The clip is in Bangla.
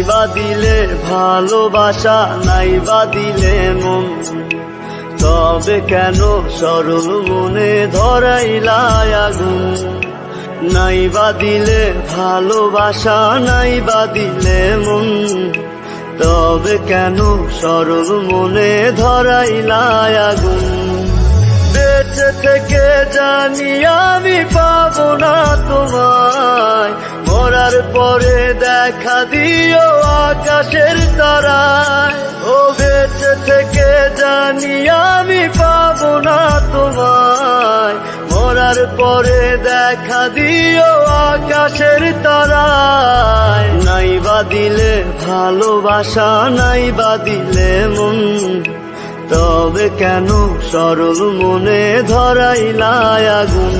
নাইবা দিলে ভালোবাসা, নাইবা দিলে মন, তবে কেন সরল মনে ধরাইলা আগুন। নাইবা দিলে ভালোবাসা, নাইবা দিলে মন, তবে কেন সরল মনে ধরাইলা আগুন। বেঁচে থেকে জানি আমি পাবো না তোমায়, মরার পরে দেখা দিও আকাশের তারায়। ও বেঁচে থেকে জানি আমি পাবো না তোমায়, মরার পরে দেখা দিও আকাশের তারায়। নাইবা দিলে ভালোবাসা, নাইবা দিলে মন, তবে কেন সরল মনে ধরাইলা আগুন।